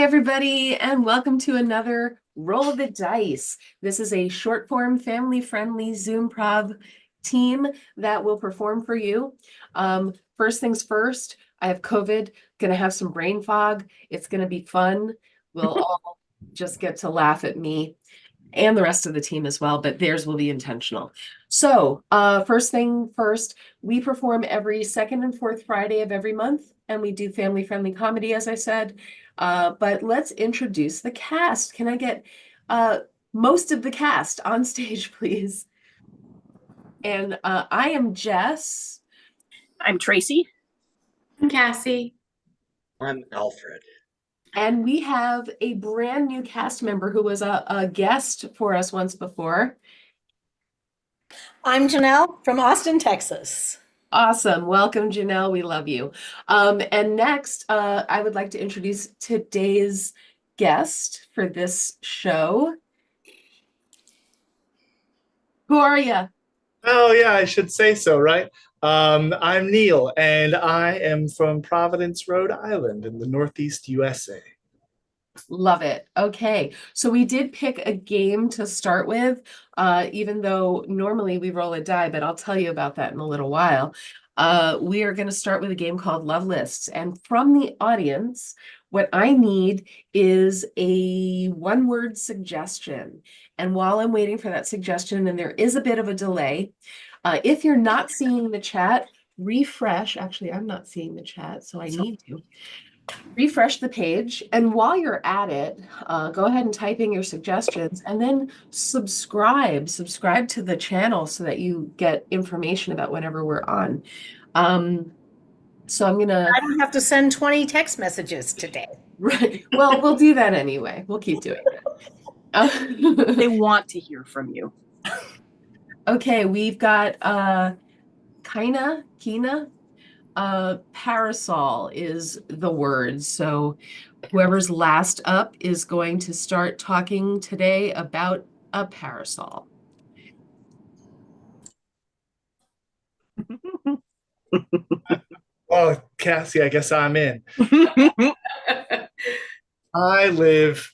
everybody, and welcome to another Roll the Dice. This is a short form, family friendly Zoom Prov team that will perform for you. First things first, I have COVID, gonna have some brain fog. It's gonna be fun. We'll all just get to laugh at me and the rest of the team as well, but theirs will be intentional. So, first thing first, we perform every second and fourth Friday of every month, and we do family-friendly comedy, as I said. But let's introduce the cast. Can I get most of the cast on stage, please? And I am Jess. I'm Tracy. I'm Cassie. I'm Alfred. And we have a brand new cast member who was a guest for us once before. I'm Janelle from Austin, Texas. Awesome. Welcome, Janelle. We love you. And next, I would like to introduce today's guest for this show. Who are you? Oh, yeah, I should say so, right? I'm Neil, and I am from Providence, Rhode Island in the Northeast USA. Love it. Okay. So we did pick a game to start with, even though normally we roll a die, but I'll tell you about that in a little while. We are going to start with a game called Love Lists. And from the audience, what I need is a one-word suggestion. And while I'm waiting for that suggestion, and there is a bit of a delay, if you're not seeing the chat, refresh. Actually, I'm not seeing the chat, so I need to. Refresh the page, and while you're at it, go ahead and type in your suggestions, and then subscribe to the channel so that you get information about whenever we're on. So I'm gonna. I don't have to send 20 text messages today. Right. Well, we'll do that anyway. We'll keep doing it. They want to hear from you. Okay, we've got Kina. Parasol is the word. So whoever's last up is going to start talking today about a parasol. Oh, Cassie, I guess I'm in. I love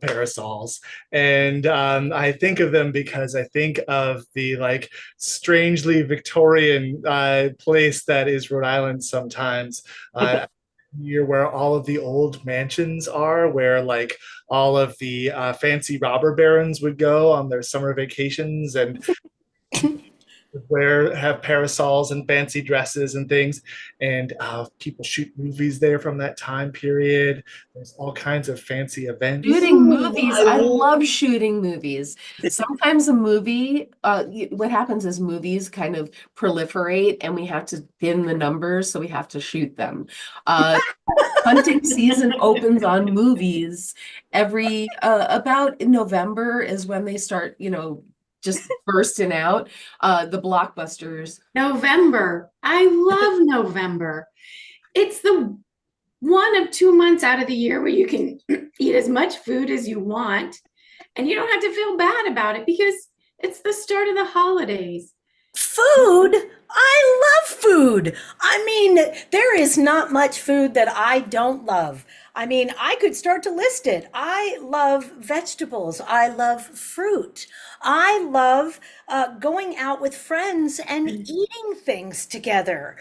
parasols, and I think of them because I think of the strangely Victorian place that is Rhode Island sometimes. Near where all of the old mansions are, where all of the fancy robber barons would go on their summer vacations and have parasols and fancy dresses and things, and people shoot movies there from that time period. There's all kinds of fancy events. Shooting movies. I love shooting movies. Sometimes a movie, what happens is movies kind of proliferate and we have to thin the numbers, so we have to shoot them. Hunting season opens on movies every about in November is when they start, just bursting out. The blockbusters. November. I love November. It's the one of 2 months out of the year where you can eat as much food as you want, and you don't have to feel bad about it because it's the start of the holidays. Food? I love food. I mean, there is not much food that I don't love. I mean, I could start to list it. I love vegetables. I love fruit. I love going out with friends and eating things together.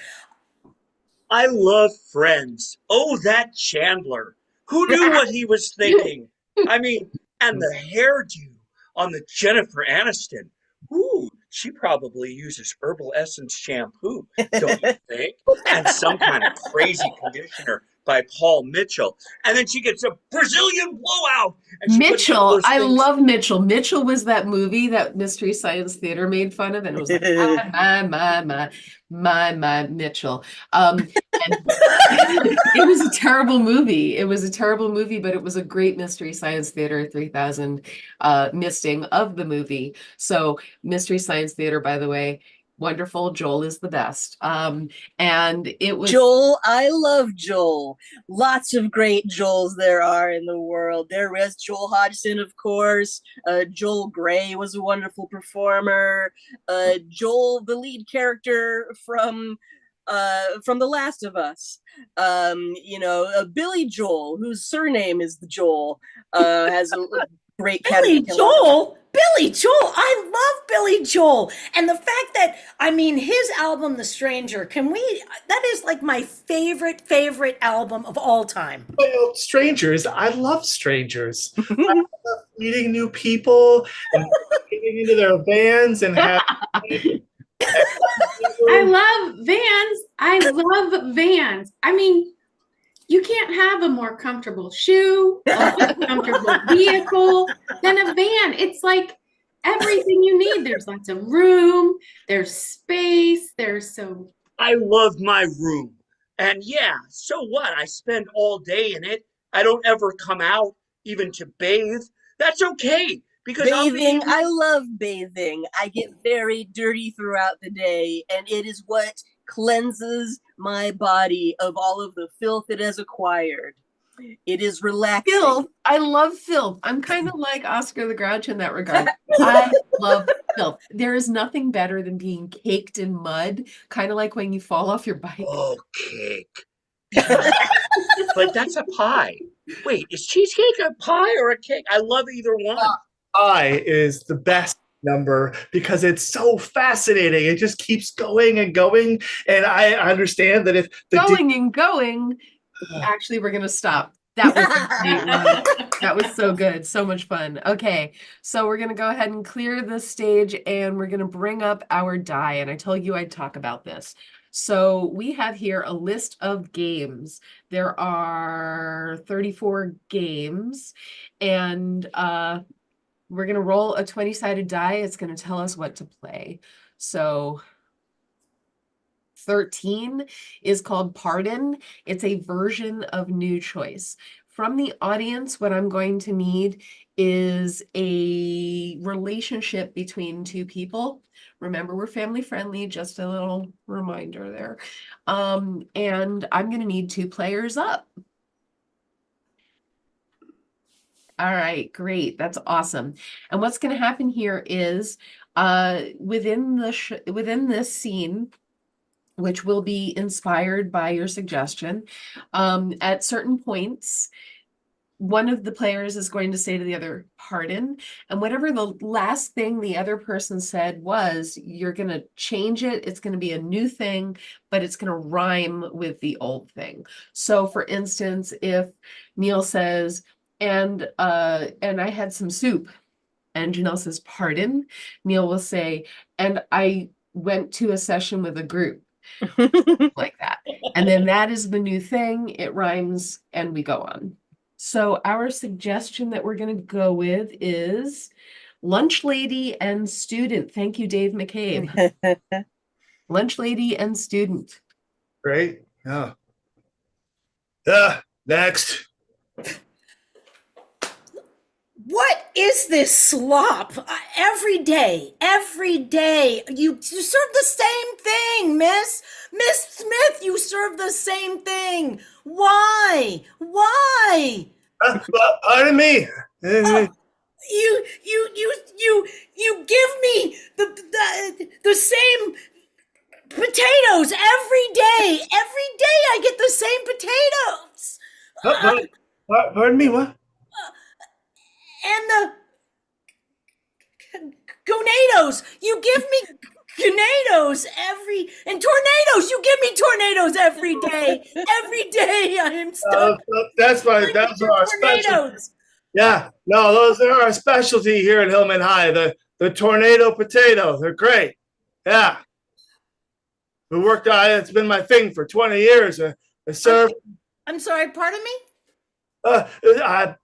I love Friends. Oh, that Chandler. Who knew what he was thinking? I mean, and the hairdo on the Jennifer Aniston. Ooh, she probably uses herbal essence shampoo, don't you think? And some kind of crazy conditioner by Paul Mitchell. And then she gets a Brazilian blowout. And Mitchell, I love Mitchell. Mitchell was that movie that Mystery Science Theater made fun of, and it was like, my Mitchell. And it was a terrible movie. It was a terrible movie, but it was a great Mystery Science Theater 3000 misting of the movie. So Mystery Science Theater, by the way, wonderful. Joel is the best. And it was Joel. I love Joel. Lots of great Joels there are in the world. There is Joel Hodgson, of course. Joel Grey was a wonderful performer. Joel, the lead character from from The Last of Us. Billy Joel, whose surname is Joel, has a great Billy category. Joel. Billy Joel. I love Billy Joel. And the fact that, I mean, his album, The Stranger, that is like my favorite album of all time. Well, strangers. I love strangers. I love meeting new people and getting into their vans and having. I love vans. I love vans. I mean, you can't have a more comfortable shoe, a more comfortable vehicle than a van. It's like everything you need. There's lots of room, there's space, I love my room. And yeah, so what? I spend all day in it. I don't ever come out, even to bathe. That's okay. Because bathing. I love bathing. I get very dirty throughout the day, and it is what cleanses my body of all of the filth it has acquired. It is relaxing. Filth. I love filth. I'm kind of like Oscar the Grouch in that regard. I love filth. There is nothing better than being caked in mud, kind of like when you fall off your bike. Oh, cake. But that's a pie. Wait, is cheesecake a pie or a cake? I love either one. I is the best number because it's so fascinating. It just keeps going and going. And I understand that if Going. Actually, we're gonna stop. That was a great one. That was so good. So much fun. Okay, so we're gonna go ahead and clear the stage and we're gonna bring up our die. And I told you I'd talk about this. So we have here a list of games. There are 34 games, and we're going to roll a 20-sided die. It's going to tell us what to play. So 13 is called Pardon. It's a version of New Choice. From the audience, what I'm going to need is a relationship between two people. Remember, we're family friendly, just a little reminder there. And I'm going to need 2 players up. All right, great. That's awesome. And what's going to happen here is within this scene, which will be inspired by your suggestion, at certain points, one of the players is going to say to the other, pardon, and whatever the last thing the other person said was, you're going to change it. It's going to be a new thing, but it's going to rhyme with the old thing. So for instance, if Neil says, and I had some soup, and Janelle says, pardon, Neil will say, and I went to a session with a group. Like that. And then that is the new thing. It rhymes and we go on. So our suggestion that we're going to go with is Lunch Lady and Student. Thank you, Dave McCabe. Lunch Lady and Student. Great. Yeah. Next. What is this slop? Every day, you serve the same thing, Miss Smith. You serve the same thing. Why? Pardon me. You give me the same potatoes every day. Every day I get the same potatoes. Pardon me. What? And the tornadoes. You give me tornadoes and tornadoes. You give me tornadoes every day. Every day I am stuck. That's our specialty. Tornadoes. Yeah, no, those are our specialty here at Hillman High. The tornado potato. They're great. Yeah. We worked on it. It's been my thing for 20 years. I serve. I'm sorry, pardon me? I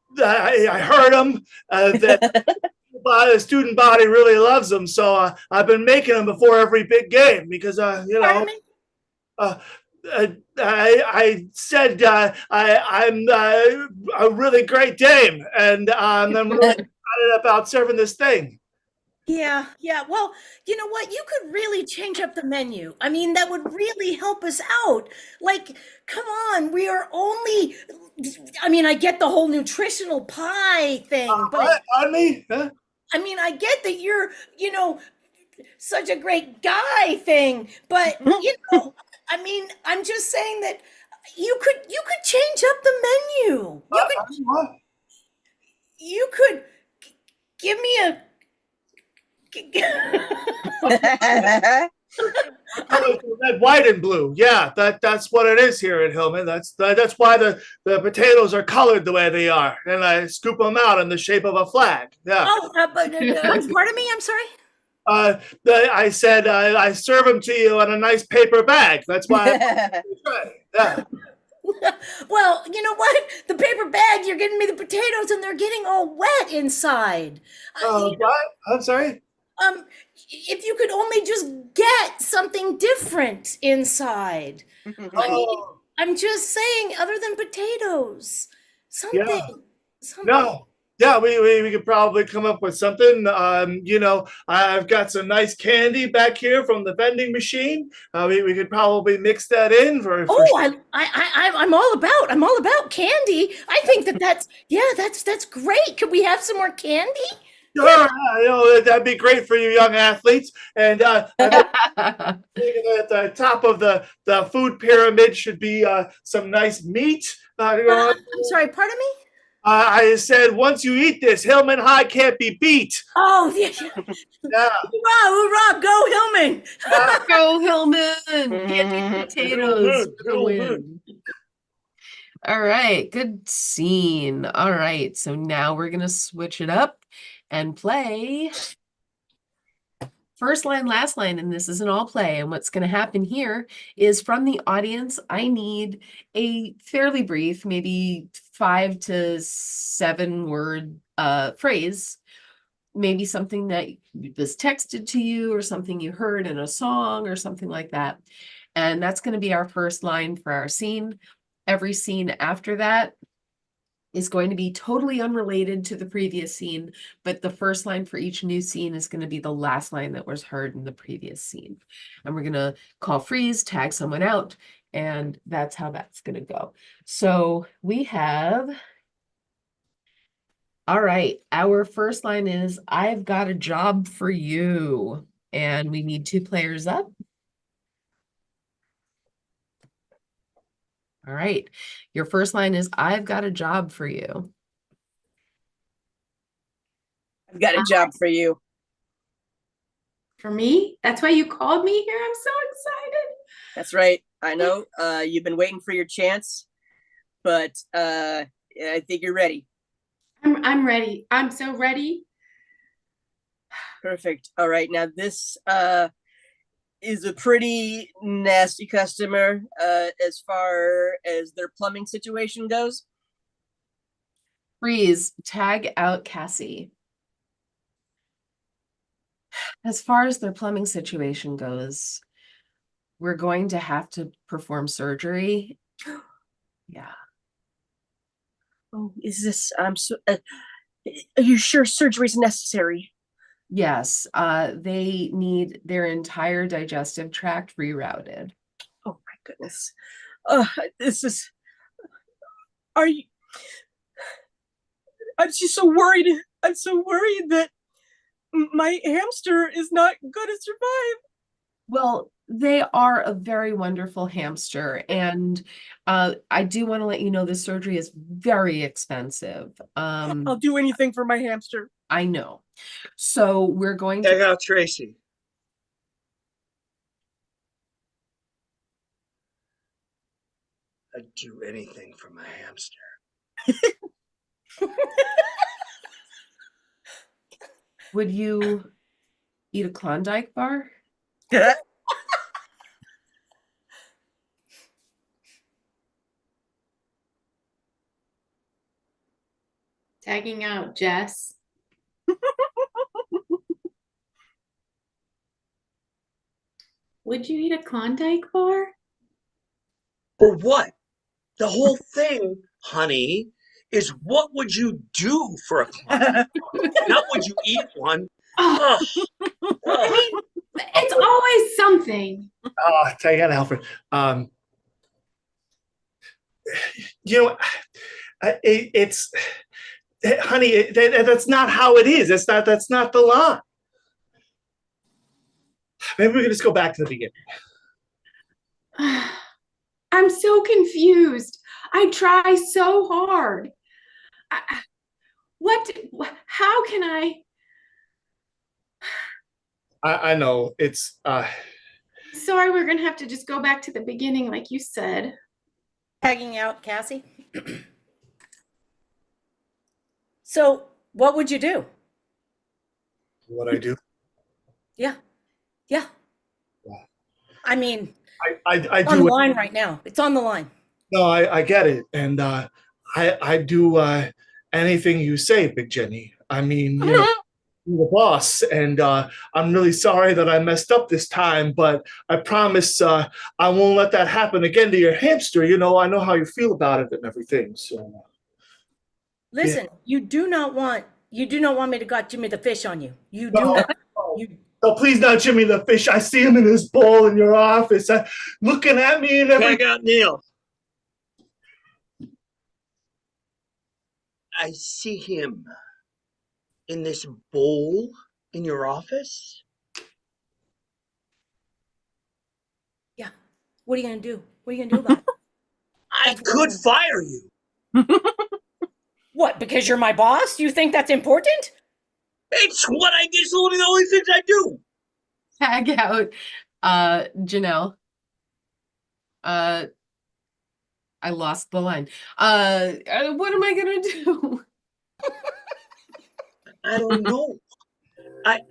heard them that the student body really loves them, so I've been making them before every big game because Pardon me? I said I'm a really great dame, and I'm really excited about serving this thing. Yeah. Well, you know what? You could really change up the menu. I mean, that would really help us out. Like, come on, we are only. I mean, I get the whole nutritional pie thing, but Pardon me? Huh? I mean, I get that you're, such a great guy thing, but I mean, I'm just saying that you could change up the menu. What? You could give me a. Oh, red, white, and blue. Yeah, that's what it is here at Hillman. That's why the potatoes are colored the way they are, and I scoop them out in the shape of a flag. Yeah. Oh, pardon me. I'm sorry. I said I serve them to you in a nice paper bag. That's why. Yeah. Well, you know what? The paper bag, you're getting me the potatoes, and they're getting all wet inside. What? I'm sorry. If you could only just get something different inside. Oh, I'm just saying, other than potatoes, something. Yeah. Something. no. Yeah, we could probably come up with something. I've got some nice candy back here from the vending machine. We could probably mix that in for. Oh, I'm all about candy. I think that's great. Could we have some more candy? Sure, that'd be great for you young athletes. And I think at the top of the food pyramid should be some nice meat. I'm sorry, pardon me? I said once you eat this, Hillman High can't be beat. Oh, yeah. Yeah. Hoorah, go Hillman. Go Hillman! Candy potatoes for the win. All right, good scene. All right, so now we're gonna switch it up and play first line, last line, and this is an all play. And what's gonna happen here is from the audience, I need a fairly brief, maybe 5 to 7 word phrase. Maybe something that was texted to you or something you heard in a song or something like that. And that's going to be our first line for our scene. Every scene after that is going to be totally unrelated to the previous scene, but the first line for each new scene is going to be the last line that was heard in the previous scene. And we're going to call freeze, tag someone out, and that's how that's going to go. So we have... All right, our first line is, I've got a job for you. And we need 2 players up. All right, your first line is, I've got a job for you. I've got a job for you. For me? That's why you called me here? I'm so excited. That's right. I know. You've been waiting for your chance, but I think you're ready. I'm ready. I'm so ready. Perfect. All right. Now this is a pretty nasty customer as far as their plumbing situation goes. Freeze, tag out Cassie. As far as their plumbing situation goes, we're going to have to perform surgery. Yeah. Oh, is this? I'm so. Are you sure surgery's necessary? Yes, they need their entire digestive tract rerouted. Oh my goodness. This is. Are you? I'm just so worried. I'm so worried that my hamster is not going to survive. Well, they are a very wonderful hamster, and I do want to let you know the surgery is very expensive. I'll do anything for my hamster. I know. So we're going Check to... out Tracy. I'd do anything for my hamster. Would you eat a Klondike bar? Tagging out Jess. Would you eat a Klondike bar? For what? The whole thing, honey, is what would you do for a Klondike bar? Not would you eat one. Oh, Ugh. I mean, it's always something. Oh, tag out Alfred. You know, it's honey. That's not how it is. That's not the line. Maybe we can just go back to the beginning. I'm so confused. I try so hard. I- What, how can I? I know it's Sorry, we're gonna have to just go back to the beginning, like you said. Tagging out, Cassie. So, what would you do? what I do. Yeah, yeah. Yeah. I mean, I it's on the do. line right now. It's on the line. No, I get it, and I do anything you say, Big Jenny. I mean, you know, you're the boss, and I'm really sorry that I messed up this time, but I promise I won't let that happen again to your hamster. You know, I know how you feel about it and everything. So Listen, you do not want me to got Jimmy the fish on you. You do no, not. no, You no, please not Jimmy the fish. I see him in his bowl in your office, looking at me and everything. Tag out Neil. I see him in this bowl in your office. yeah. What are you gonna do? What are you gonna do about it? I That's what could I'm- fire you. What? Because you're my boss? You think that's important? It's what I get. It's one of the only things I do. Tag out Janelle. I lost the line. What am I gonna do? I don't know.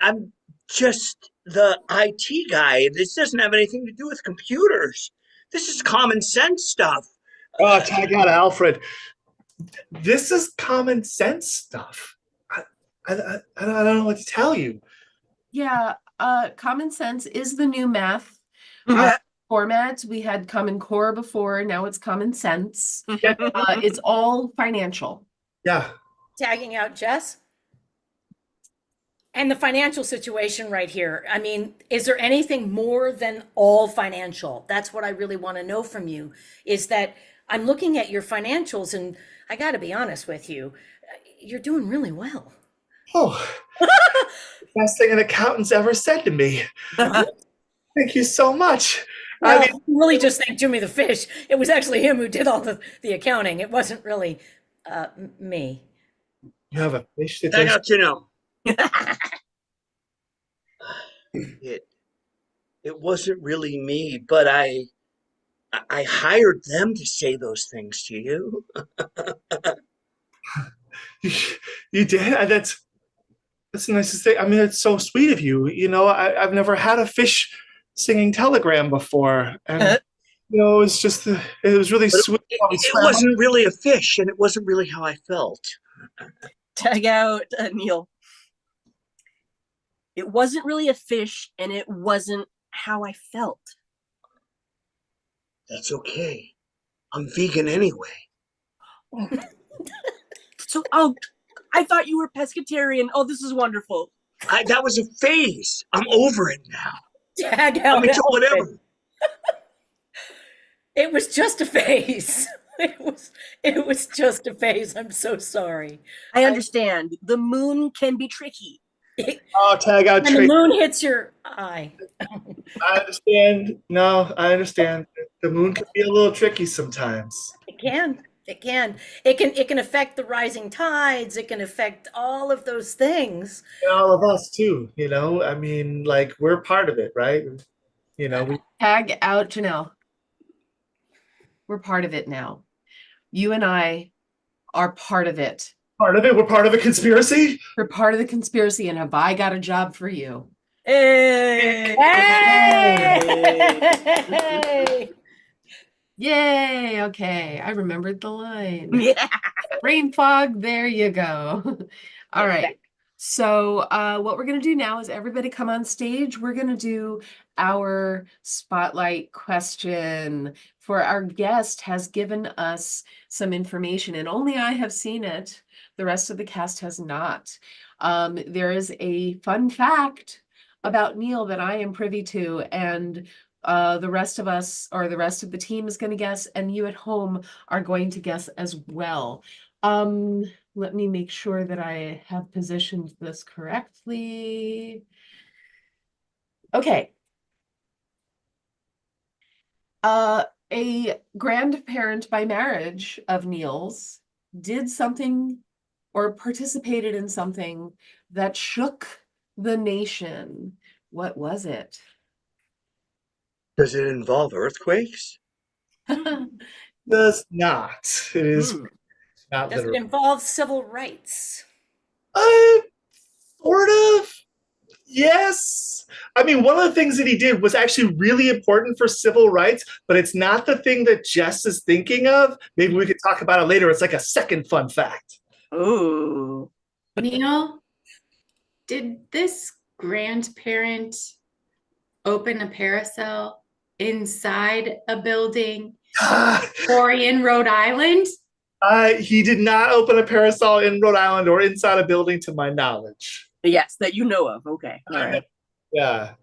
I'm just the IT guy. This doesn't have anything to do with computers. This is common sense stuff. Oh, tag out Alfred. This is common sense stuff. I don't know what to tell you. Yeah, Common Sense is the new math format. We had Common Core before, now it's Common Sense. It's all financial. Yeah. Tagging out Jess? And the financial situation right here. I mean, is there anything more than all financial? That's what I really want to know from you, is that I'm looking at your financials and I got to be honest with you, you're doing really well. Oh, best thing an accountant's ever said to me. Thank you so much. Well, I mean, really just thank Jimmy the fish. It was actually him who did all the accounting. It wasn't really me. you have a fish that Tag does. out, you know. It wasn't really me, but I hired them to say those things to you. You did. That's the nicest thing. I mean, it's so sweet of you. You know, I've never had a fish singing telegram before, and you know, it was really But sweet. It wasn't really a fish, and it wasn't really how I felt. Tag out Neil. It wasn't really a fish, and it wasn't how I felt. That's okay. I'm vegan anyway. So, I thought you were pescatarian. Oh, this is wonderful. That was a phase. I'm over it now. Tag I'm out into Alfred. whatever. It was just a phase. It was just a phase. I'm so sorry. I understand. The moon can be tricky. Oh, tag out When the Tracy. moon hits your eye. I understand. No, I understand. The moon can be a little tricky sometimes. It can. It can. It can affect the rising tides. It can affect all of those things. And all of us too. You know, I mean, like we're part of it, right? You know, we Tag out Janelle. We're part of it now. You and I are part of it. part of it. We're part of a conspiracy. We're part of the conspiracy, and have I got a job for you? Hey! Hey! Yay! Okay, I remembered the line. Yeah. Brain fog, there you go. All right. So what we're going to do now is everybody come on stage. We're going to do our spotlight question. For our guest has given us some information, and only I have seen it. The rest of the cast has not. There is a fun fact about Neil that I am privy to, and the rest of us, or the rest of the team, is going to guess, and you at home are going to guess as well. Let me make sure that I have positioned this correctly. Okay. A grandparent by marriage of Neil's did something or participated in something that shook the nation. What was it? Does it involve earthquakes? Does not. It is Hmm. not Does it literal. involve civil rights? Uh, sort of. Yes. I mean, one of the things that he did was actually really important for civil rights, but it's not the thing that Jess is thinking of. Maybe we could talk about it later. It's like a second fun fact. Oh. Neil, did this grandparent open a parasol inside a building or in Rhode Island? He did not open a parasol in Rhode Island or inside a building, to my knowledge. Yes, that you know of. Okay. All right. Yeah.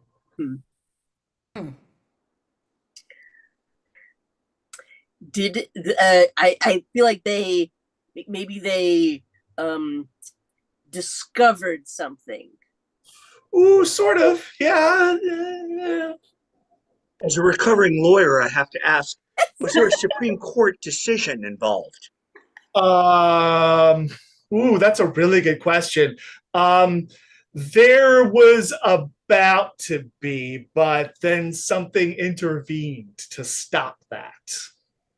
Did I feel like maybe they discovered something. Ooh, sort of. Yeah. Yeah. As a recovering lawyer, I have to ask, was there a Supreme Court decision involved? Ooh, that's a really good question. There was about to be, but then something intervened to stop that.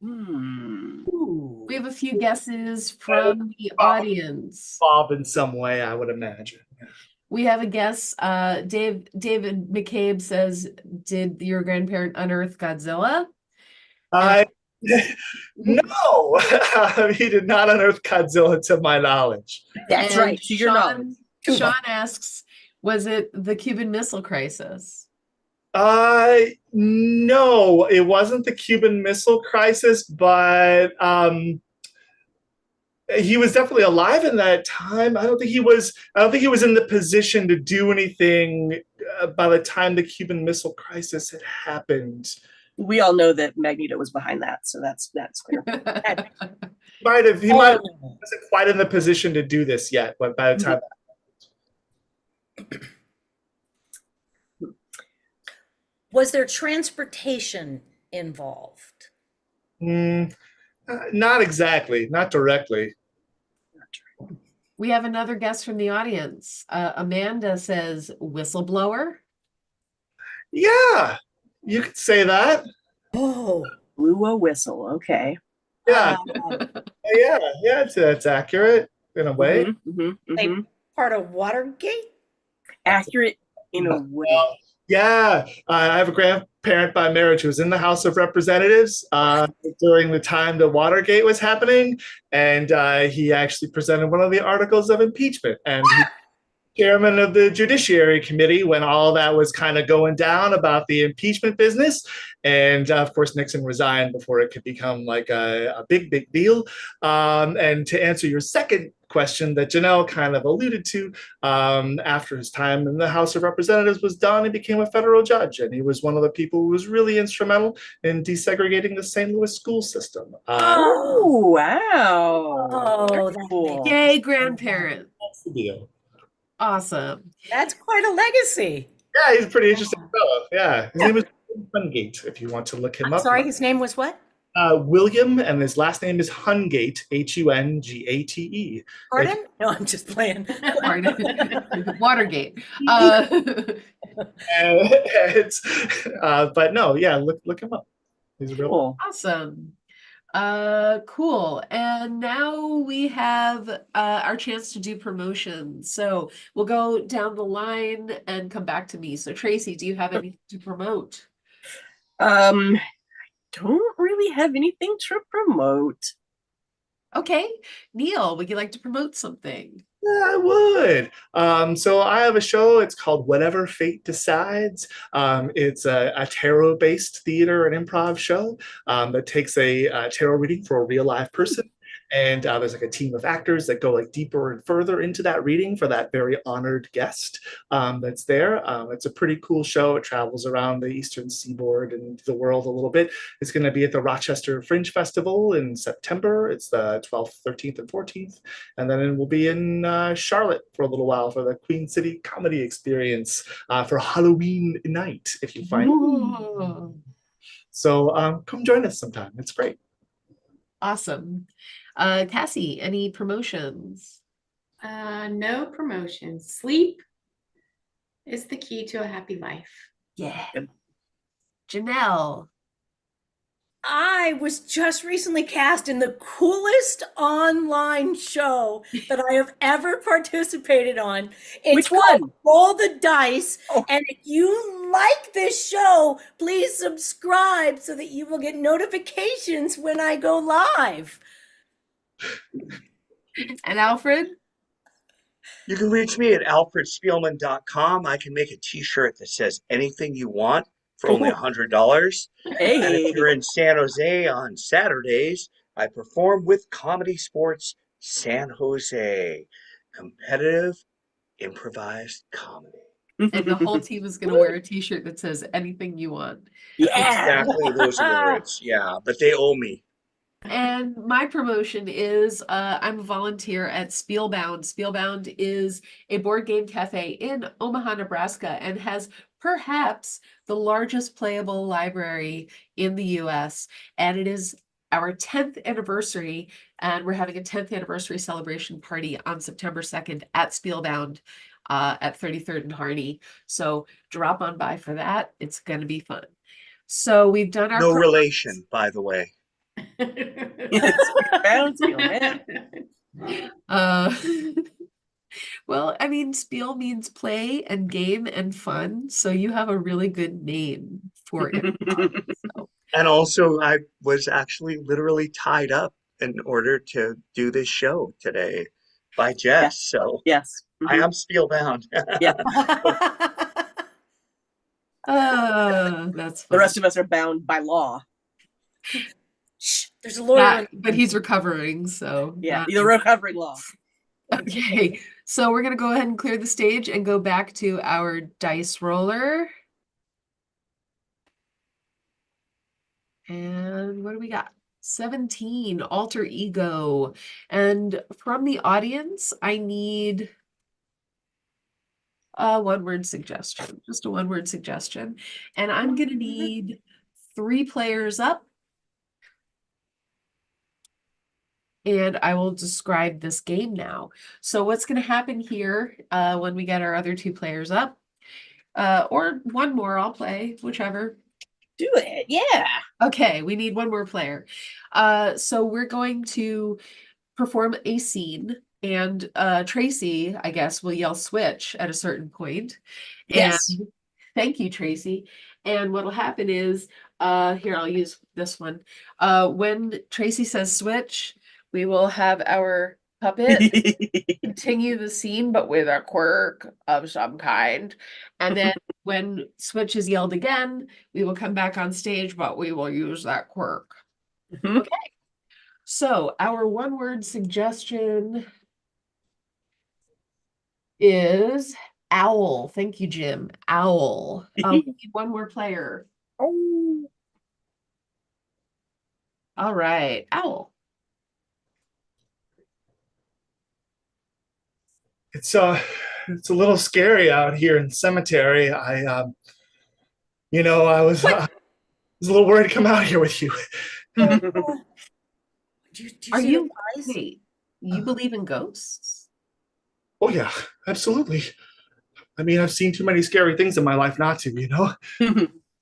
Ooh. We have a few guesses from the audience. Bob in some way, I would imagine. We have a guess. David McCabe says, "Did your grandparent unearth Godzilla?" I no, he did not unearth Godzilla, to my knowledge. That's And right. To your knowledge. Sean asks, "Was it the Cuban Missile Crisis?" No, it wasn't the Cuban Missile Crisis, but he was definitely alive in that time. I don't think he was in the position to do anything by the time the Cuban Missile Crisis had happened. We all know that Magneto was behind that, so that's clear. He might wasn't quite in the position to do this yet, but by the time Was there transportation involved? not exactly, not directly. We have another guess from the audience. Amanda says, "Whistleblower." Yeah, you could say that. Oh. Blew a whistle. Okay. Yeah, yeah, that's accurate in a way. They part of Watergate? Accurate in a way. Yeah, I have a grandparent by marriage who was in the House of Representatives during the time that Watergate was happening, and he actually presented one of the articles of impeachment. And he was chairman of the Judiciary Committee when all that was kind of going down about the impeachment business. And of course, Nixon resigned before it could become like a big deal. And to answer your second question that Janelle kind of alluded to, after his time in the House of Representatives was done, he became a federal judge, and he was one of the people who was really instrumental in desegregating the St. Louis school system. Oh, wow. Oh, that's cool. Yay, grandparent. That's the deal. Awesome. That's quite a legacy. Yeah, he's a pretty interesting fellow. Yeah, his name is Hungate, if you want to look him I'm up. sorry, his name was what? William, and his last name is Hungate, Hungate. Pardon? No, I'm just playing. Watergate. But no, yeah, look him up. He's a real Cool. Awesome. Cool. And now we have our chance to do promotions. So we'll go down the line and come back to me. So Tracy, do you have anything to promote? Don't really have anything to promote. Okay. Neil, would you like to promote something? Yeah, I would. So I have a show. It's called Whatever Fate Decides. It's a tarot-based theater and improv show that takes a tarot reading for a real live person. And there's like a team of actors that go like deeper and further into that reading for that very honored guest that's there. It's a pretty cool show. It travels around the Eastern Seaboard and the world a little bit. It's going to be at the Rochester Fringe Festival in September. It's the 12th, 13th, and 14th. And then it will be in Charlotte for a little while for the Queen City Comedy Experience for Halloween night, if you find it. So come join us sometime. It's great. Awesome. Cassie, any promotions? No promotions. Sleep is the key to a happy life. Yeah. Janelle. I was just recently cast in the coolest online show that I have ever participated on. It's Which called one? Roll the Dice. Oh. And if you like this show, please subscribe so that you will get notifications when I go live. And Alfred? You can reach me at alfredspielman.com. I can make a t-shirt that says anything you want for only $100. And Hey. if you're in San Jose on Saturdays, I perform with Comedy Sports San Jose. Competitive improvised comedy. And the whole team is going to wear a t-shirt that says anything you want. Yeah. Exactly, those are the words. Yeah, but they owe me. And my promotion is I'm a volunteer at Spielbound. Spielbound is a board game cafe in Omaha, Nebraska, and has perhaps the largest playable library in the US. And it is our 10th anniversary, and we're having a 10th anniversary celebration party on September 2nd at Spielbound at 33rd and Harney. So drop on by for that. It's going to be fun. So we've done our No relation, by the way. Bounce, man. Uh, well, I mean, Spiel means play and game and fun, so you have a really good name for it. So, And also, I was actually literally tied up in order to do this show today by Jess. Yes. So Yes. I am spielbound. Yeah. that's The fun. rest of us are bound by law. Shh, there's a lawyer. But he's recovering, so Yeah. The recovering law. okay. So we're gonna go ahead and clear the stage and go back to our dice roller. And what do we got? 17, alter ego. And from the audience, I need a one-word suggestion, just a one-word suggestion. And I'm gonna need 3 players up. And I will describe this game now. So what's gonna happen here when we get our other 2 players up, or one more, I'll play, whichever. Do it. Yeah. Okay, we need one more player. So we're going to perform a scene, and Tracy, I guess, will yell switch at a certain point. Yes. And thank you, Tracy. And what'll happen is, here, I'll use this one. When Tracy says switch, we will have our puppet continue the scene, but with a quirk of some kind. And then when switch is yelled again, we will come back on stage, but we will use that quirk. Mhm. Okay. So our one-word suggestion is owl. Thank you, Jim. Owl. We need one more player. Oh. All right, owl. It's a little scary out here in the cemetery. I was a little worried to come out here with you. Do you Are see you the eyes? wait, you believe in ghosts? Oh yeah, absolutely. I mean, I've seen too many scary things in my life not to, you know?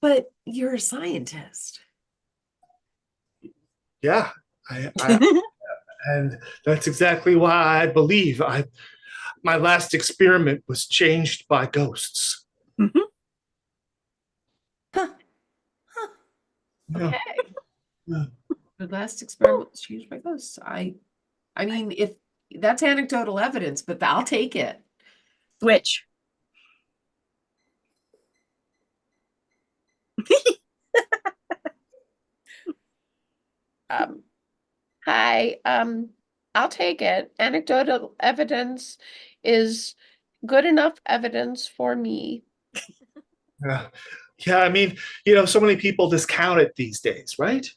But you're a scientist. Yeah. And that's exactly why I believe my last experiment was changed by ghosts. Huh. Yeah. Okay. Yeah. The last experiment was changed by ghosts. I mean, if that's anecdotal evidence, but I'll take it. Switch. Hi, I'll take it. Anecdotal evidence is good enough evidence for me. Yeah. Yeah, I mean, so many people discount it these days, right?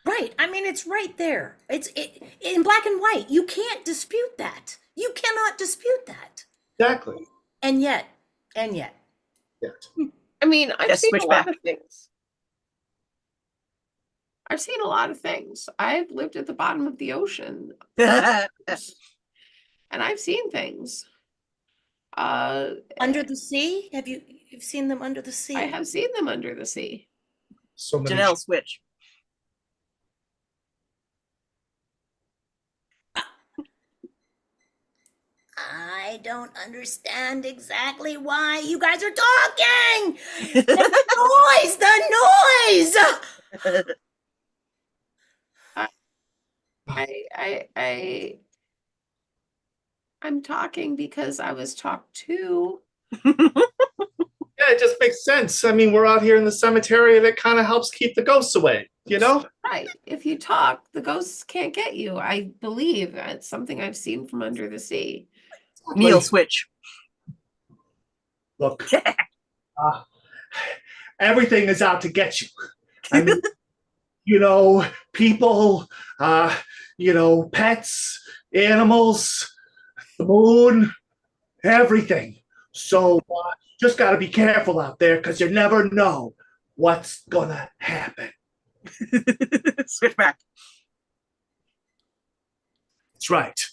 Right. I mean, it's right there. It's in black and white. You can't dispute that. You cannot dispute that. Exactly. And yet. I mean, I've Yes, seen a switch lot back. of things. I've seen a lot of things. I've lived at the bottom of the ocean and I've seen things. Under the sea? You've seen them under the sea? I have seen them under the sea. So many. Janelle, switch. I don't understand exactly why you guys are talking. The noise. I'm talking because I was talked to. Yeah, it just makes sense. I mean, we're out here in the cemetery and it kind of helps keep the ghosts away, you know? Right. If you talk, the ghosts can't get you. I believe it's something I've seen from under the sea. Neil, switch. Look, everything is out to get you. I mean, you know, people, you know, pets, animals, the moon, everything. So just got to be careful out there because you never know what's going to happen. Switch back. That's right.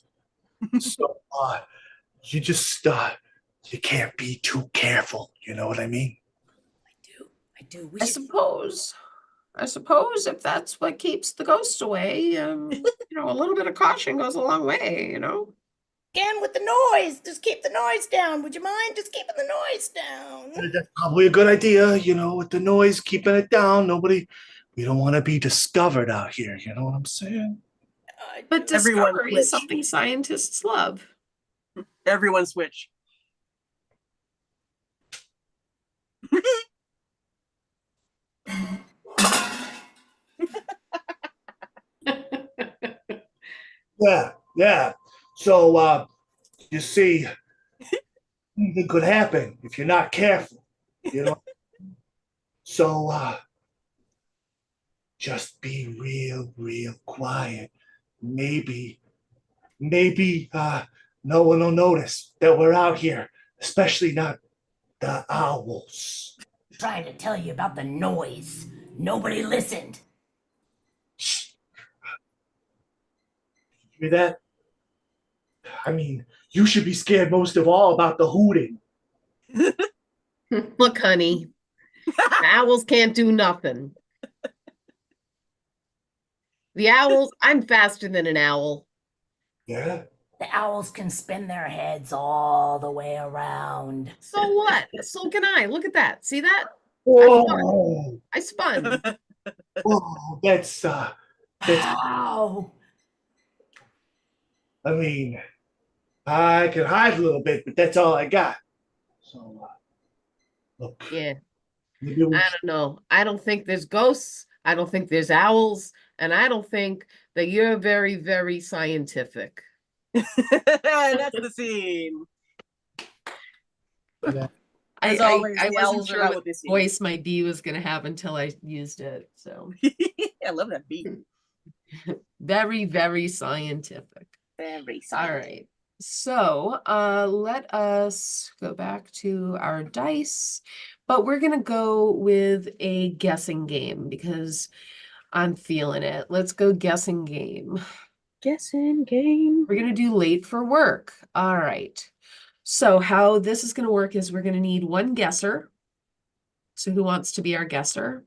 So you just, you can't be too careful. You know what I mean? I do. I suppose if that's what keeps the ghosts away, you know, a little bit of caution goes a long way, you know. Again with the noise. Just keep the noise down. Would you mind just keeping the noise down? That's probably a good idea, you know, with the noise, keeping it down. We don't want to be discovered out here. You know what I'm saying? But Everyone discovery is switch. something scientists love. Everyone switch. Yeah. So, you see, anything could happen if you're not careful, you know? So, just be real quiet. Maybe, no one will notice that we're out here, especially not the owls. Trying to tell you about the noise. Nobody listened. Shh. You hear that? I mean, you should be scared most of all about the hooting. Look, honey, owls can't do nothing. The owls, I'm faster than an owl. Yeah? The owls can spin their heads all the way around. So what? So can I. Look at that. See that? Whoa! I spun. Whoa, that's Wow. I mean, I can hide a little bit, but that's all I got. So, look. Yeah. Maybe we I don't know. I don't think there's ghosts. I don't think there's owls. And I don't think that you're very, very scientific. That's the scene. As always, I the wasn't owls are sure not what what they seem. voice my bee was going to have until I used it. So I love that beat. very, very scientific. Very All right. So let us go back to our dice, but we're going to go with a guessing game because I'm feeling it. Let's go guessing game. Guessing game. We're going to do late for work. All right. So how this is going to work is we're going to need one guesser. So who wants to be our guesser?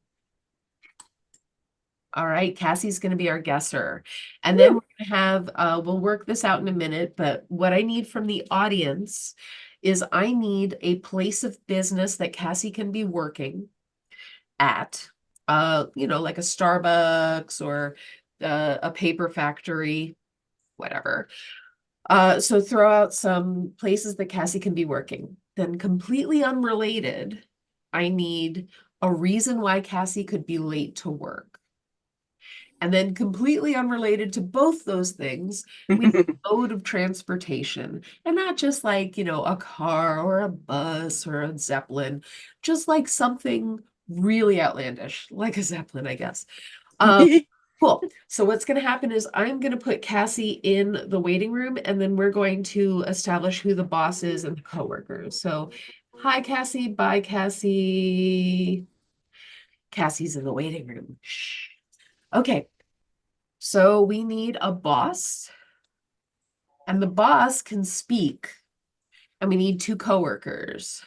All right, Cassie's going to be our guesser. And then we're going to have, we'll work this out in a minute, but what I need from the audience is I need a place of business that Cassie can be working at, you know, like a Starbucks or a paper factory, whatever. So throw out some places that Cassie can be working. Then completely unrelated, I need a reason why Cassie could be late to work. And then completely unrelated to both those things, we need a mode of transportation. And not just like, you know, a car or a bus or a Zeppelin, just like something really outlandish, like a Zeppelin, I guess. Cool. So what's going to happen is I'm going to put Cassie in the waiting room, and then we're going to establish who the boss is and the coworkers. So, hi, Cassie. Bye, Cassie. Cassie's in the waiting room. Shh. Okay, so we need a boss, and the boss can speak, and we need two coworkers.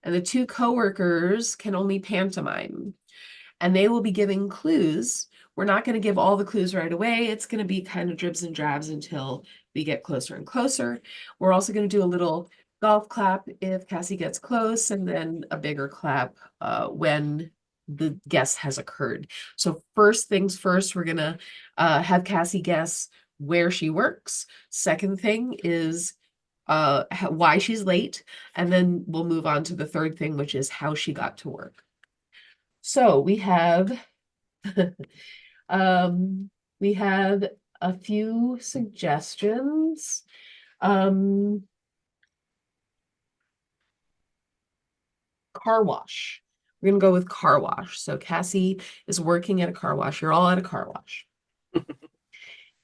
And the two coworkers can only pantomime, and they will be giving clues. We're not going to give all the clues right away. It's going to be kind of dribs and drabs until we get closer and closer. We're also going to do a little golf clap if Cassie gets close, and then a bigger clap when the guess has occurred. So first things first, we're going to have Cassie guess where she works. Second thing is why she's late, and then we'll move on to the third thing, which is how she got to work. So we have we have a few suggestions. Car wash. We're gonna go with car wash. So Cassie is working at a car wash. You're all at a car wash.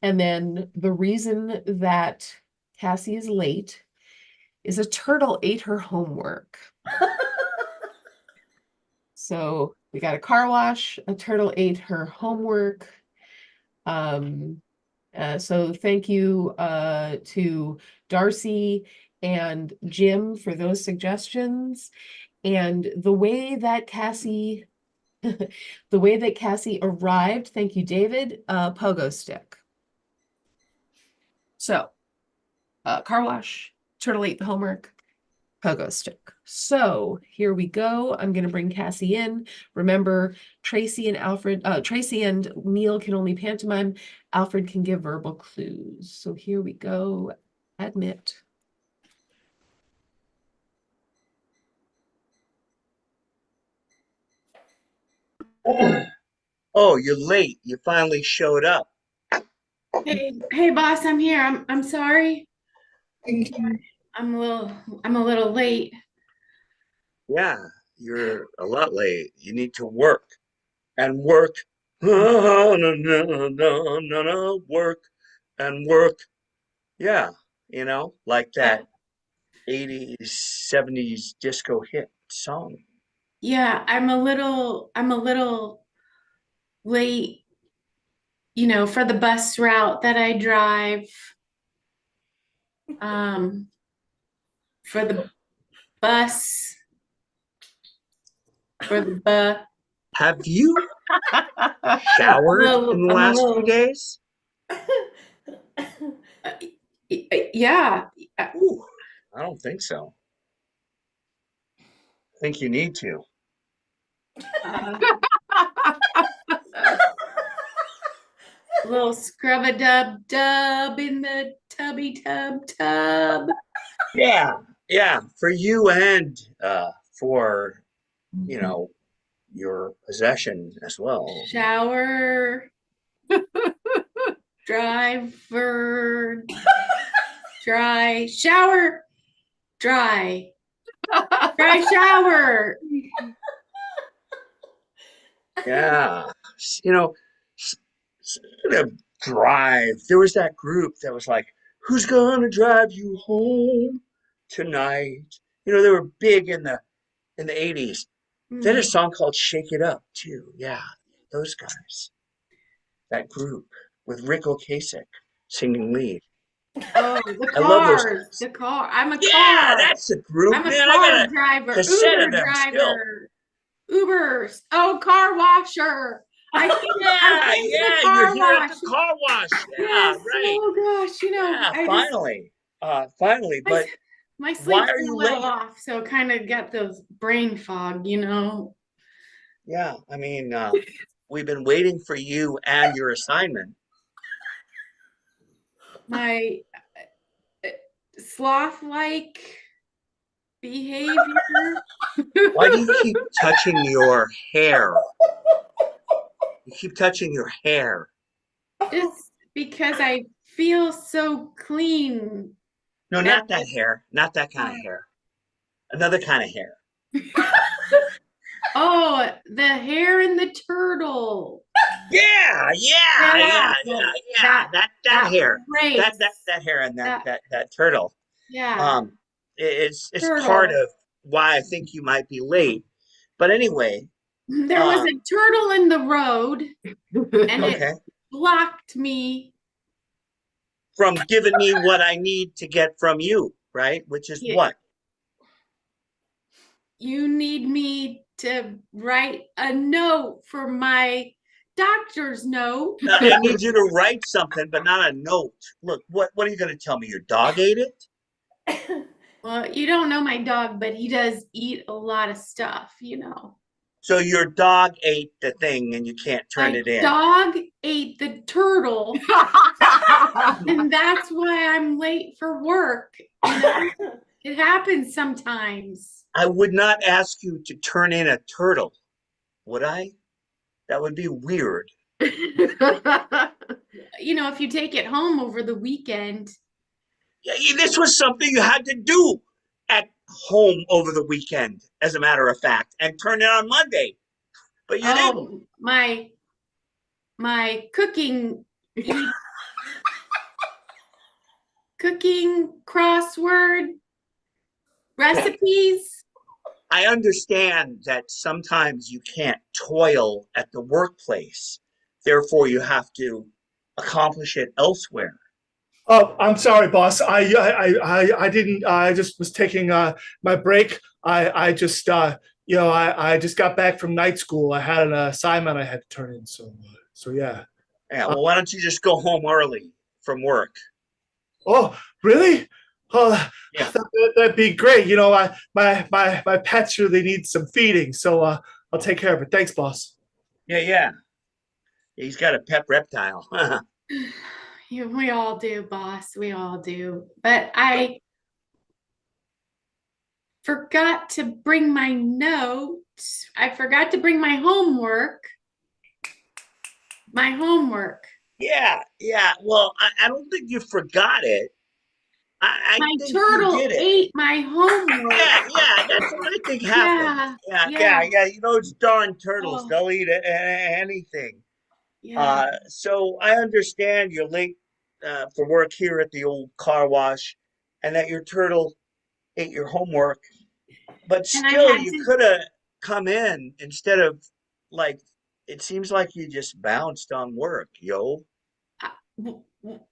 And then the reason that Cassie is late is a turtle ate her homework. So we got a car wash, a turtle ate her homework. So thank you to Darcy and Jim for those suggestions. And the way that Cassie arrived, thank you, David, pogo stick. So car wash, turtle ate the homework, pogo stick. So here we go. I'm going to bring Cassie in. Remember, Tracy and Neil can only pantomime. Alfred can give verbal clues. So here we go. Admit. Oh, you're late. You finally showed up. Hey, boss, I'm here. I'm sorry. I'm a little late. Yeah, you're a lot late. You need to work and work. No, no, no, no, no, no, work and work. Yeah, like that 80s, 70s disco hit song. Yeah, I'm a little late, for the bus route that I drive. For the bus, for the bus. Have you showered in the last few days? Yeah. Ooh, I don't think so. I think you need to. A little scrub-a-dub-dub in the tubby tub. Yeah, for you and for, your possession as well. Shower, driver, dry, shower, dry shower. Yeah, speaking of drive, there was that group that was like, "Who's gonna drive you home tonight?" They were big in the 80s. They had a song called "Shake It Up" too. Yeah, those guys. That group with Rick Ocasek singing lead. Oh, the I love those cars, guys. the car. I'm a Yeah, car. that's the group, I'm a man. I car got a driver, cassette Uber of them still. driver, Ubers. Oh, car washer. I think the Yeah, car you're here at wash. the car wash. Yeah, Yes. right. Oh gosh, Yeah, I finally. Finally, but my why sleep's are been a you little late? off, so kind of got those brain fog. Yeah, I mean, we've been waiting for you and your assignment. My sloth-like behavior. Why do you keep touching your hair? You keep touching your hair. Just because I feel so clean. No, not that hair. Not that kind of hair. Another kind of hair. Oh, the hair in the turtle. Yeah. That hair. Great. That hair and that turtle. Yeah. It's Turtle. part of why I think you might be late. But anyway, There was a turtle in the road and Okay. it blocked me. From giving me what I need to get from you, right? Which is Yeah. what? You need me to write a note for my doctor's note. I need you to write something, but not a note. Look, what are you going to tell me? Your dog ate it? Well, you don't know my dog, but he does eat a lot of stuff, So your dog ate the thing and you can't turn My it in. dog ate the turtle, and that's why I'm late for work. It happens sometimes. I would not ask you to turn in a turtle, would I? That would be weird. If you take it home over the weekend. Yeah, this was something you had to do at home over the weekend, as a matter of fact, and turn it on Monday. But you didn't. My cooking crossword recipes. I understand that sometimes you can't toil at the workplace. Therefore, you have to accomplish it elsewhere. Oh, I'm sorry, boss. I didn't. I just was taking my break. I just I just got back from night school. I had an assignment I had to turn in. So yeah. Yeah, well, why don't you just go home early from work? Oh, really? Oh, Yeah. that'd be great. My pets really need some feeding, so I'll take care of it. Thanks, boss. Yeah. He's got a pet reptile. Yeah, we all do, boss. We all do. But I forgot to bring my notes. I forgot to bring my homework. Yeah. Well, I don't think you forgot it. I My think turtle you did it. ate my homework. Yeah, that's what I think happened. Yeah. It's darn turtles. Oh. They'll eat anything. Yeah. So I understand you're late for work here at the old car wash, and that your turtle ate your homework. But And I still, had you to- could have come in instead of like. It seems like you just bounced on work, yo.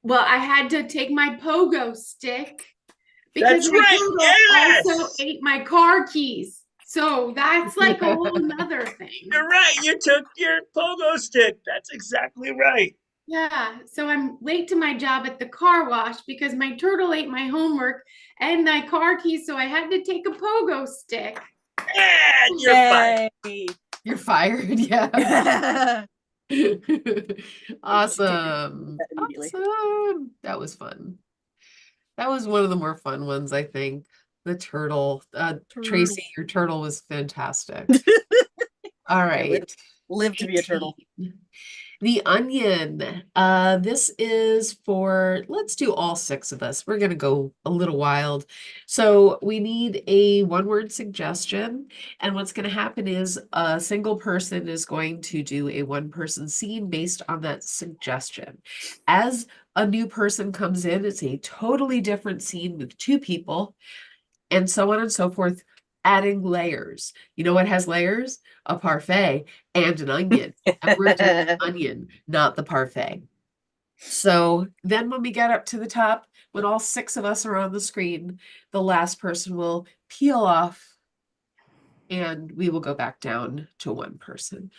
Well, I had to take my pogo stick because That's my right. turtle also Yes, ate my car keys. So that's like a whole nother thing. you're right. You took your pogo stick. That's exactly right. Yeah, so I'm late to my job at the car wash because my turtle ate my homework and my car keys, so I had to take a pogo stick. And you're fired. Yay. You're fired. Yeah. Awesome. That immediately. Awesome. That was fun. That was one of the more fun ones, I think. The turtle. Tracy, your turtle was fantastic. All right. Live to be a turtle. 18. The Onion. This is for, let's do all 6 of us. We're going to go a little wild. So we need a one-word suggestion. And what's going to happen is a single person is going to do a one-person scene based on that suggestion. As a new person comes in, it's a totally different scene with 2 people, and so on and so forth, adding layers. You know what has layers? A parfait and an onion. And we're doing the onion, not the parfait. So then when we get up to the top, when all 6 of us are on the screen, the last person will peel off and we will go back down to 1 person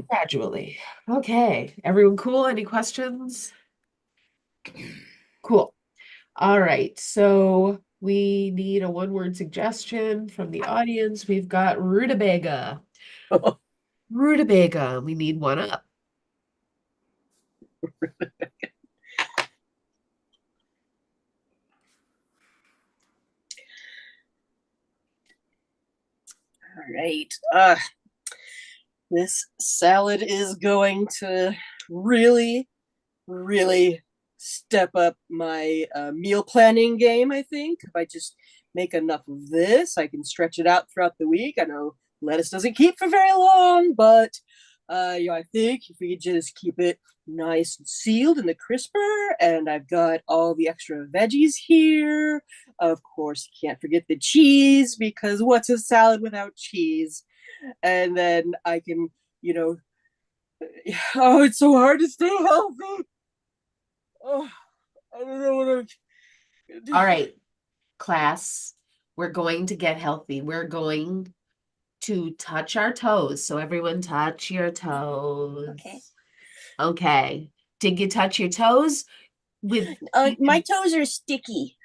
gradually. Okay, everyone cool? Any questions? Cool. All right, so we need a one-word suggestion from the audience. We've got rutabaga. Rutabaga, we need one up. All right. This salad is going to really, really step up my meal planning game, I think. If I just make enough of this, I can stretch it out throughout the week. I know lettuce doesn't keep for very long, but I think if we just keep it nice and sealed in the crisper, and I've got all the extra veggies here. Of course, can't forget the cheese, because what's a salad without cheese? and then I can, you know, oh, it's so hard to stay healthy. Oh, I don't know what I'm gonna do. All right, class, we're going to get healthy. We're going to touch our toes. So everyone touch your toes. Okay. Okay. Did you touch your toes? With My toes are sticky.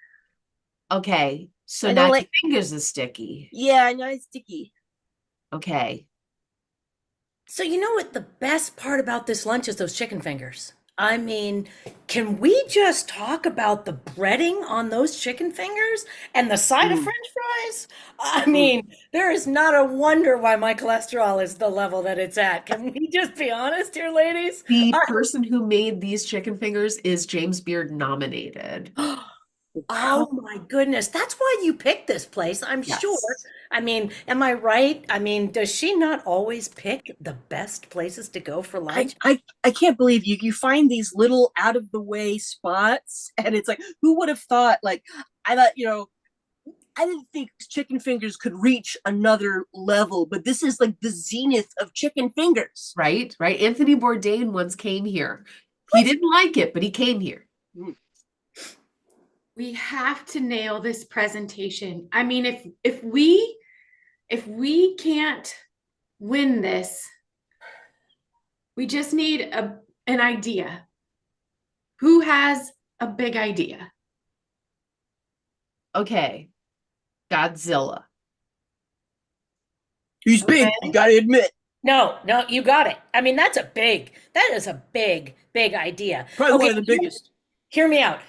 okay. So I now don't your like- fingers are sticky. Yeah, I know it's sticky. Okay. So you know what the best part about this lunch is those chicken fingers. I mean, can we just talk about the breading on those chicken fingers and the side of Mm. French fries? I mean, there is not a wonder why my cholesterol is the level that it's at. Can we just be honest here, ladies? The person who made these chicken fingers is James Beard nominated. Oh my goodness. That's why you picked this place, I'm Yes. sure. I mean, am I right? I mean, does she not always pick the best places to go for lunch? I can't believe you find these little out of the way spots, and it's like, who would have thought? Like, I thought, I didn't think chicken fingers could reach another level, but this is like the zenith of chicken fingers. Right? Right. Anthony Bourdain once came here. He didn't like it, but he came here. We have to nail this presentation. I mean, if we can't win this, we just need an idea. Who has a big idea? Okay. Godzilla. He's big, Okay. you gotta admit. No, you got it. I mean, that is a big idea. Probably one Okay, of the biggest. Hear me out.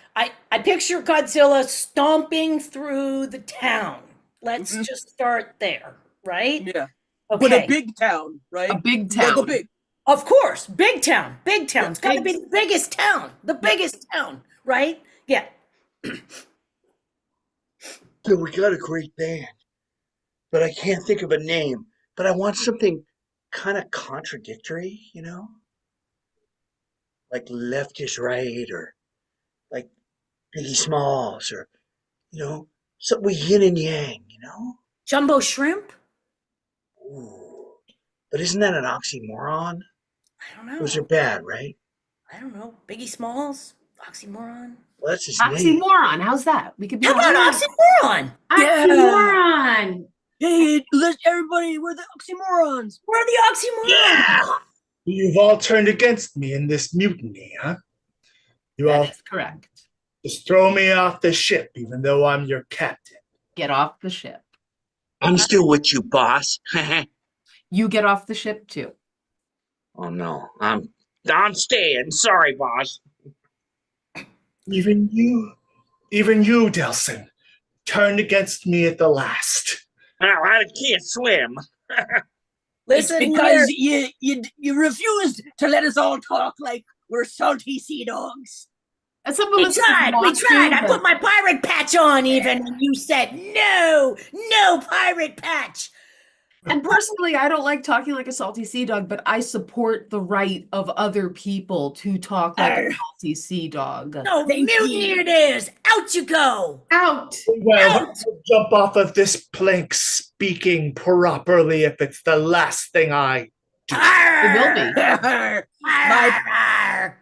I picture Godzilla stomping through the town. Let's Mhm. just start there, right? Yeah. But Okay. a big town, right? A big Like town. a big. Of course, big town. Big town's got to big- be the biggest town. The biggest town, right? Yeah. So we got a great band, but I can't think of a name. But I want something kind of contradictory, like Left is Right, or like Biggie Smalls, or something with yin and yang. Jumbo shrimp? Ooh. But isn't that an oxymoron? I don't know. Those are bad, right? I don't know. Biggie Smalls? Oxymoron? Well, that's his name. Oxymoron. How's that? We could be How about oxymoron? Yeah. Oxymoron. Hey, everybody, we're the oxymorons. We're the oxymoron. Yeah. You've all turned against me in this mutiny, huh? You all That is correct. just throw me off the ship, even though I'm your captain. Get off the ship. I'm still with you, boss. You get off the ship too. Oh no, I'm staying. Sorry, boss. Even you, Delson, turned against me at the last. Well, I can't swim. It's Listen, because here. you refused to let us all talk like we're salty sea dogs. And some of We us tried. want to, I but- put my pirate patch on even, and you said no pirate patch. And personally, I don't like talking like a salty sea dog, but I support the right of other people to talk like a Arr. salty sea dog. No, Thank mutiny you. it is. Out you go. Out. Well, jump off of this plank speaking properly if it's the last thing I do. will be. Arr.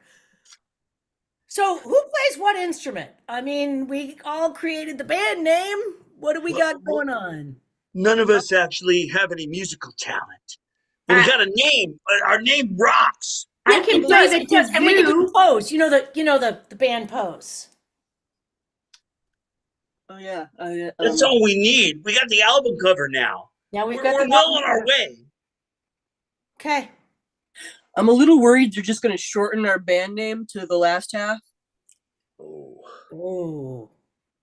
So, who plays what instrument? I mean, we all created the band name. What do we got going on? None of us actually have any musical talent. But we got a name. Our name rocks. I can It play does, the it does. And we can do the kazoo. pose. You know the band pose. Oh yeah. That's all we need. We got the album cover now. Now we've We're got the well on our way. Okay. I'm a little worried they're just going to shorten our band name to the last half. Oh. Ooh,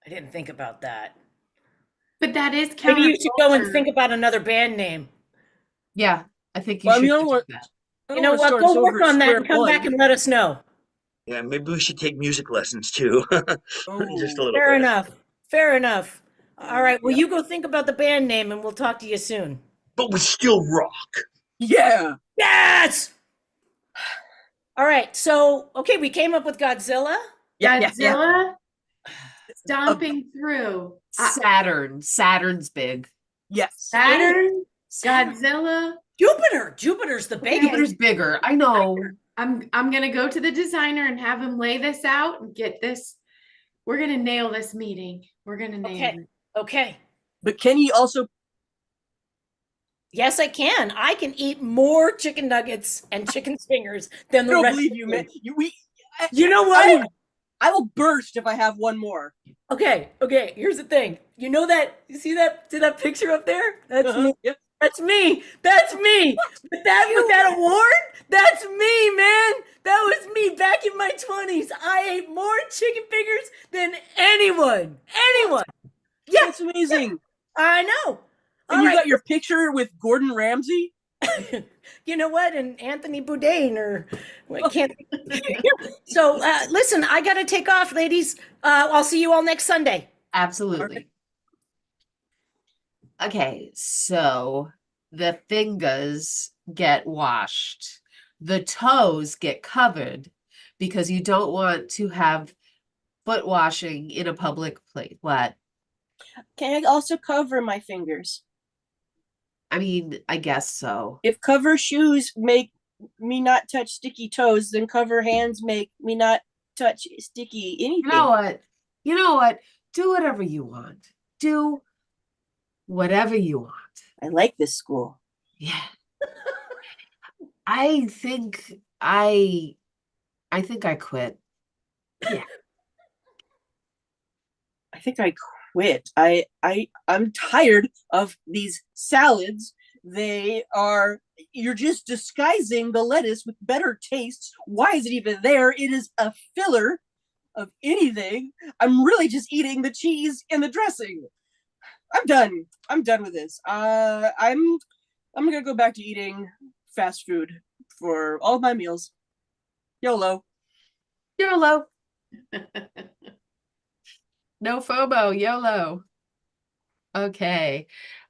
I didn't think about that. But that is Maybe you should go and counterculture. think about another band name. Yeah, I think you Well, should you know do what? that. You know what? Go work on that and come back and let us know. Yeah, maybe we should take music lessons too. Just a little Fair bit. enough. Fair enough. All right. Well, Yeah. you go think about the band name and we'll talk to you soon. But we still rock. Yeah. Yes. All right. So, okay, we came up with Godzilla. Godzilla stomping through. Saturn. Saturn's big. Yes. Saturn. Godzilla. Jupiter's the Okay. biggest. Jupiter's bigger. I know. I'm gonna go to the designer and have him lay this out and get this. We're gonna nail this meeting. We're gonna nail Okay. it. Okay. But can he also? Yes, I can. I can eat more chicken nuggets and chicken fingers than I the don't rest believe of you, man. you. You know what? I will burst if I have one more. Okay, here's the thing. You know that you see that picture up there? That's me. Yep. That's me. That's me. With that award, that's me, man. That was me back in my 20s. I ate more chicken fingers than anyone. Anyone. Yeah, That's amazing. I know. And All you right. got your picture with Gordon Ramsay? You know what? And Anthony Bourdain or what can't. So listen, I got to take off, ladies. I'll see you all next Sunday. Absolutely. Okay, so the fingers get washed. The toes get covered because you don't want to have foot washing in a public place. What? Can I also cover my fingers? I mean, I guess so. If cover shoes make me not touch sticky toes, then cover hands make me not touch sticky anything. You know what? You know what? Do whatever you want. Do whatever you want. I like this school. Yeah. I think I quit. Yeah. I think I quit. I'm tired of these salads. You're just disguising the lettuce with better tastes. Why is it even there? It is a filler of anything. I'm really just eating the cheese and the dressing. I'm done. I'm done with this. I'm gonna go back to eating fast food for all of my meals. YOLO. YOLO. No FOMO, YOLO. Okay.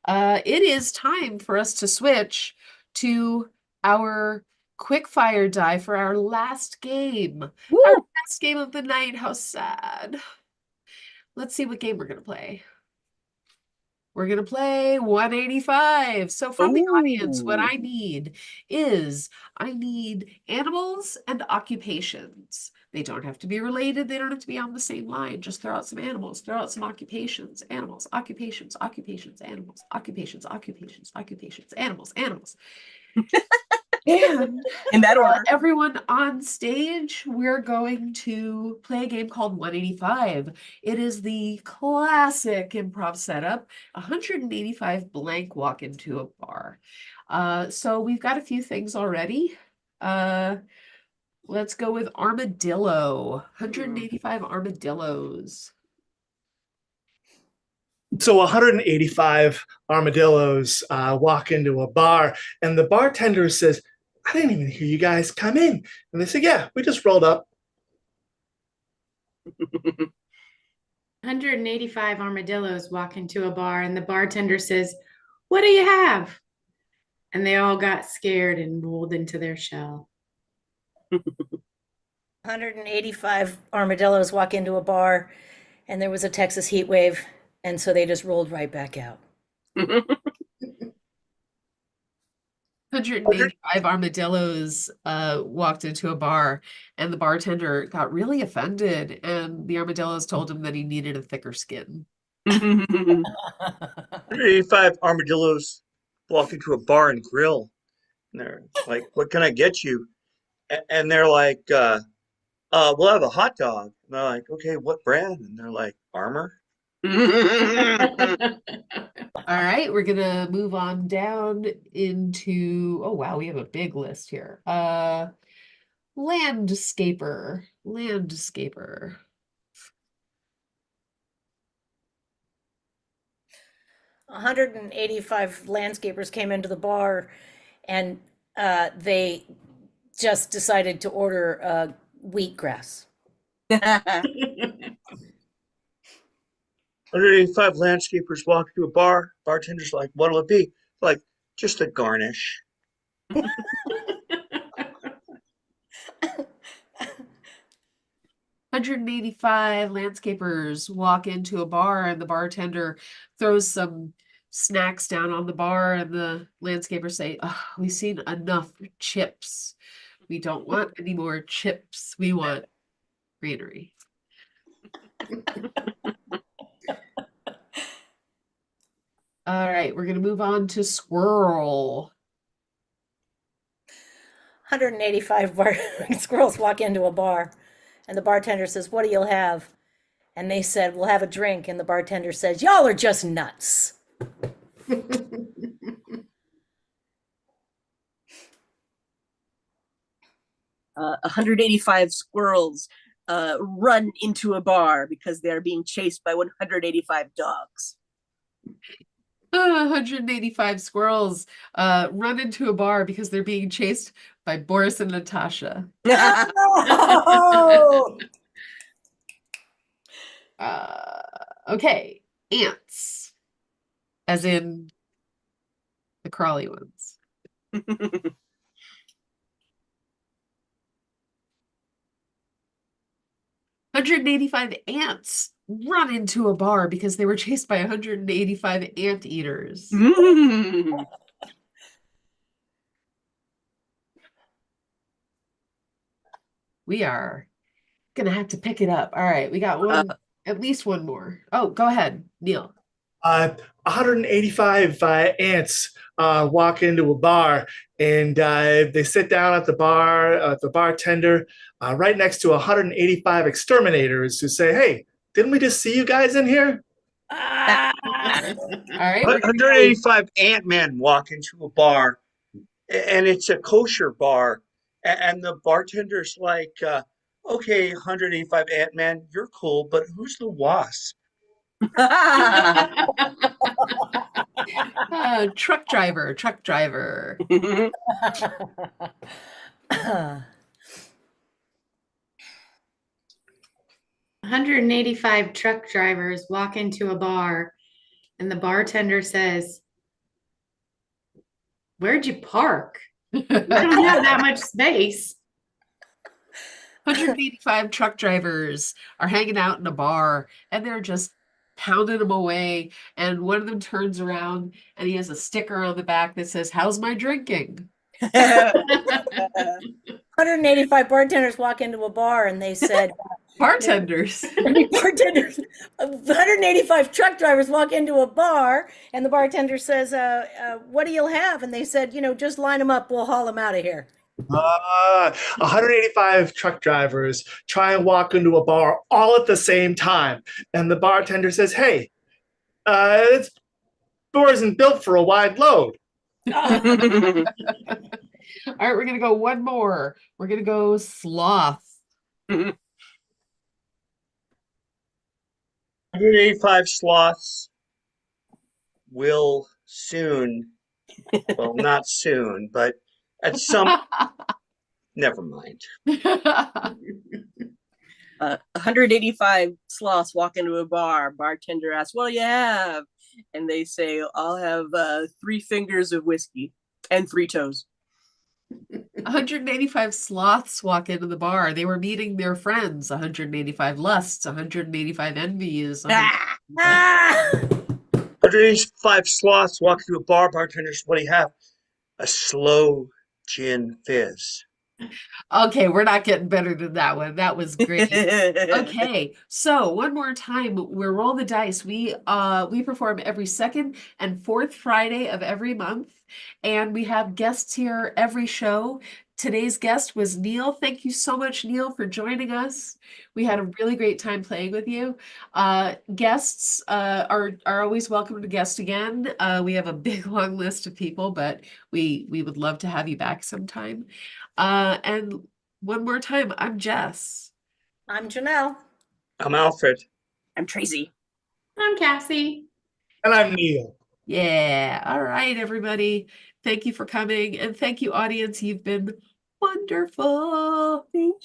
It is time for us to switch to our quick fire die for our last game. Woo! Our last game of the night. How sad. Let's see what game we're going to play. We're going to play 185. So from the audience, what I need is I need animals and occupations. They don't have to be related. They don't have to be on the same line. Just throw out some animals, throw out some occupations, animals, occupations, occupations, animals, occupations, occupations, occupations, animals, animals. And In that order. everyone on stage, we're going to play a game called 185. It is the classic improv setup, 185 blank walk into a bar. So we've got a few things already. Let's go with armadillo, 185 armadillos. So 185 armadillos walk into a bar, and the bartender says, "I didn't even hear you guys come in." And they say, "Yeah, we just rolled up." 185 armadillos walk into a bar and the bartender says, "What do you have?" And they all got scared and rolled into their shell. 185 armadillos walk into a bar, and there was a Texas heat wave, and so they just rolled right back out. 185 armadillos walked into a bar, and the bartender got really offended, and the armadillos told him that he needed a thicker skin. 185 armadillos walk into a bar and grill. And they're like, "What can I get you?" And they're like, "We'll have a hot dog." And they're like, "Okay, what brand?" And they're like, "Armor." All right, we're gonna move on down into, oh wow, we have a big list here. Landscaper. 185 landscapers came into the bar, and they just decided to order wheatgrass. 185 landscapers walk into a bar. Bartender's like, "What'll it be?" Like, "Just a garnish." 185 landscapers walk into a bar, and the bartender throws some snacks down on the bar, and the landscapers say, "Oh, we've seen enough chips. We don't want any more chips. We want greenery." All right, we're gonna move on to squirrel. 185 squirrels walk into a bar, and the bartender says, "What do you have?" And they said, "We'll have a drink." And the bartender says, "Y'all are just nuts." 185 squirrels run into a bar because they're being chased by 185 dogs. 185 squirrels run into a bar because they're being chased by Boris and Natasha. Oh! Okay, ants, as in the crawly ones. 185 ants run into a bar because they were chased by 185 anteaters. We are gonna have to pick it up. All right, we got one, at least one more. Oh, go ahead, Neil. 185 ants walk into a bar, and they sit down at the bar, the bartender, right next to 185 exterminators who say, "Hey, didn't we just see you guys in here?" All right, we're gonna go- 185 Ant-Men walk into a bar, and it's a kosher bar, and the bartender's like, "Okay, 185 Ant-Men, you're cool, but who's the wasp?" truck driver. 185 truck drivers walk into a bar, and the bartender says, "Where'd you park? We don't have that much space." 185 truck drivers are hanging out in a bar, and they're just pounding them away. And one of them turns around and he has a sticker on the back that says, "How's my drinking?" 185 bartenders walk into a bar, and they said, Bartenders. 185 truck drivers walk into a bar, and the bartender says, "What do you have?" And they said, "Just line them up. We'll haul them out of here." 185 truck drivers try and walk into a bar all at the same time, and the bartender says, "Hey, this door isn't built for a wide load." All right, we're gonna go one more. We're gonna go sloth. 185 sloths will soon, well, not soon, but at some, never mind. 185 sloths walk into a bar. Bartender asks, "What do you have?" And they say, "I'll have 3 fingers of whiskey and 3 toes." 185 sloths walk into the bar. They were meeting their friends. 185 lusts, 185 envies. Ah! 185 sloths walk into a bar. Bartenders, what do you have? A slow gin fizz. Okay, we're not getting better than that one. That was great. Okay, so one more time, we're Roll the Dice. We perform every second and fourth Friday of every month, and we have guests here every show. Today's guest was Neil. Thank you so much, Neil, for joining us. We had a really great time playing with you. Guests are always welcome to guest again. We have a big long list of people, but we would love to have you back sometime. And one more time, I'm Jess. I'm Janelle. I'm Alfred. I'm Tracy. I'm Cassie. And I'm Neil. Yeah. All right, everybody. Thank you for coming. And thank you, audience. You've been wonderful. Thank